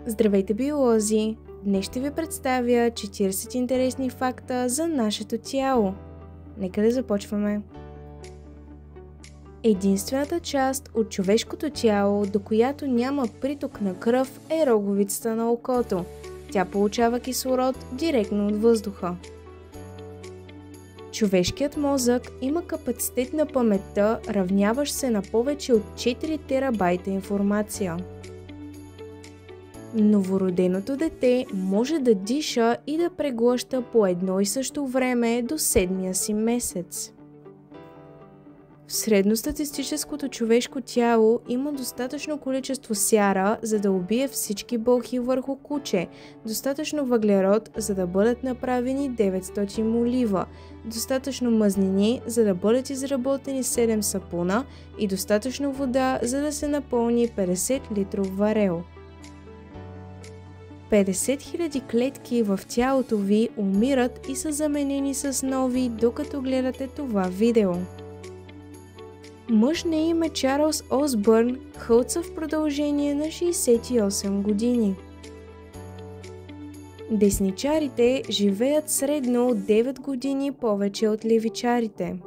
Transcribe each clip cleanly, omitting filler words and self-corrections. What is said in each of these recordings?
Здравейте, биолози! Днес ще ви представя 40 интересни факта за нашето тяло. Нека да започваме. Единствената част от човешкото тяло, до която няма приток на кръв, е роговицата на окото. Тя получава кислород директно от въздуха. Човешкият мозък има капацитет на паметта, равняващ се на повече от 4 терабайта информация. Новороденото дете може да диша и да преглъща по едно и също време до 7-я си месец. В средностатистическото човешко тяло има достатъчно количество сяра, за да убие всички болхи върху куче, достатъчно въглерод, за да бъдат направени 900 молива, достатъчно мазнини, за да бъдат изработени 7 сапуна и достатъчно вода, за да се напълни 50 литров варел. 50 000 клетки в тялото ви умират и са заменени с нови, докато гледате това видео. Мъж на име Чарлз Осбърн хълца в продължение на 68 години. Десничарите живеят средно 9 години повече от левичарите.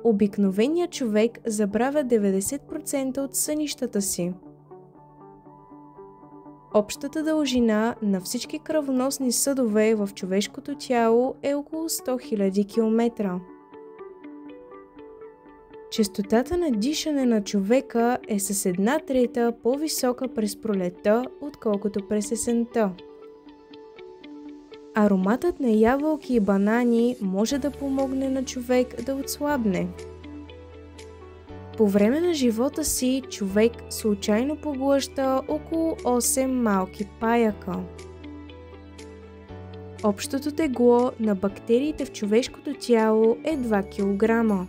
Обикновеният човек забравя 90% от сънищата си. Общата дължина на всички кръвоносни съдове в човешкото тяло е около 100 000 км. Честотата на дишане на човека е с 1/3 по-висока през пролетта, отколкото през есента. Ароматът на ябълки и банани може да помогне на човек да отслабне. По време на живота си човек случайно поглъща около 8 малки паяка. Общото тегло на бактериите в човешкото тяло е 2 кг.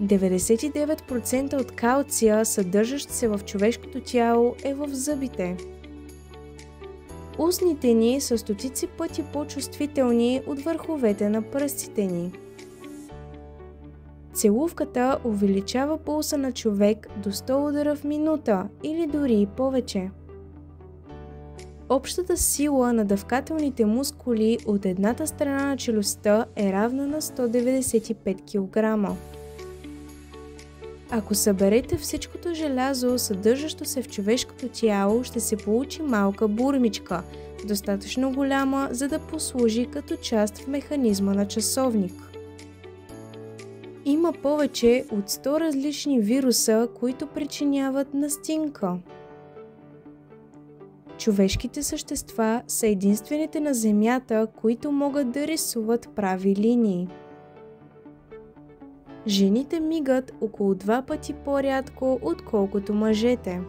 99% от калция, съдържащ се в човешкото тяло, е в зъбите. Устните ни са стотици пъти по-чувствителни от върховете на пръстите ни. Целувката увеличава пулса на човек до 100 удара в минута или дори и повече. Общата сила на дъвкателните мускули от едната страна на челюстта е равна на 195 кг. Ако съберете всичкото желязо, съдържащо се в човешкото тяло, ще се получи малка бурмичка, достатъчно голяма, за да послужи като част в механизма на часовник. Има повече от 100 различни вируса, които причиняват настинка. Човешките същества са единствените на Земята, които могат да рисуват прави линии. Жените мигат около 2 пъти по-рядко, отколкото мъжете.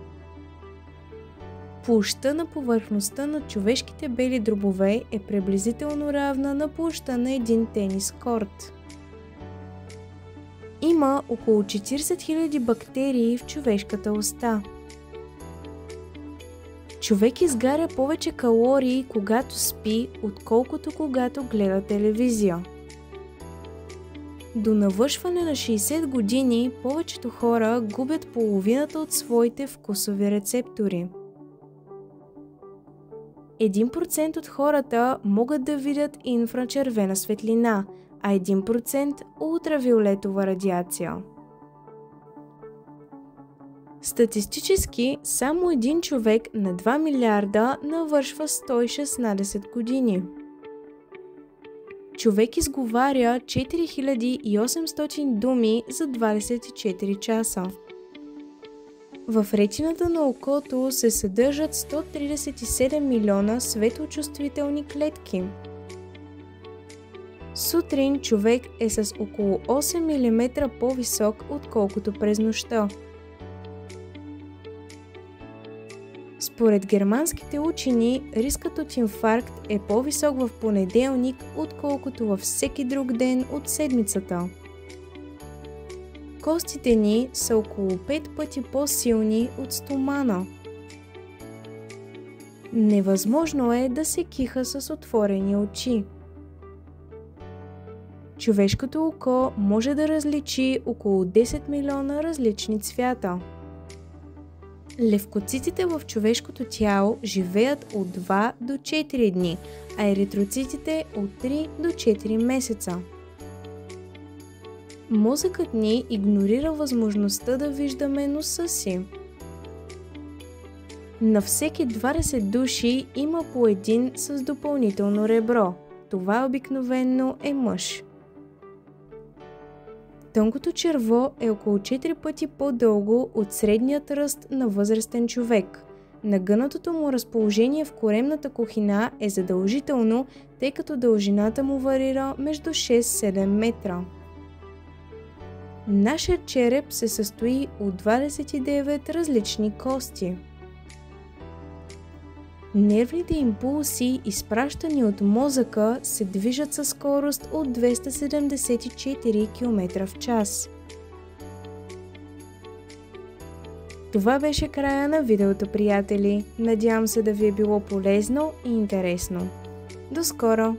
Площта на повърхността на човешките бели дробове е приблизително равна на площта на един тенис корт. Има около 40 000 бактерии в човешката уста. Човек изгаря повече калории, когато спи, отколкото когато гледа телевизия. До навършване на 60 години повечето хора губят половината от своите вкусови рецептори. 1% от хората могат да видят инфрачервена светлина, а 1% ултравиолетова радиация. Статистически, само един човек на 2 милиарда навършва 116 години. Човек изговаря 4800 думи за 24 часа. В ретината на окото се съдържат 137 милиона светлочувствителни клетки. Сутрин човек е с около 8 мм по-висок, отколкото през нощта. Според германските учени, рискът от инфаркт е по-висок в понеделник, отколкото във всеки друг ден от седмицата. Костите ни са около 5 пъти по-силни от стомана. Невъзможно е да се киха с отворени очи. Човешкото око може да различи около 10 милиона различни цвята. Левкоцитите в човешкото тяло живеят от 2 до 4 дни, а еритроцитите от 3 до 4 месеца. Мозъкът ни игнорира възможността да виждаме носа си. На всеки 20 души има по един с допълнително ребро. Това обикновено е мъж. Тънкото черво е около 4 пъти по-дълго от средният ръст на възрастен човек. Нагънатото му разположение в коремната кухина е задължително, тъй като дължината му варира между 6-7 метра. Нашият череп се състои от 29 различни кости. Нервните импулси, изпращани от мозъка, се движат със скорост от 274 км в час. Това беше края на видеото, приятели. Надявам се да ви е било полезно и интересно. До скоро!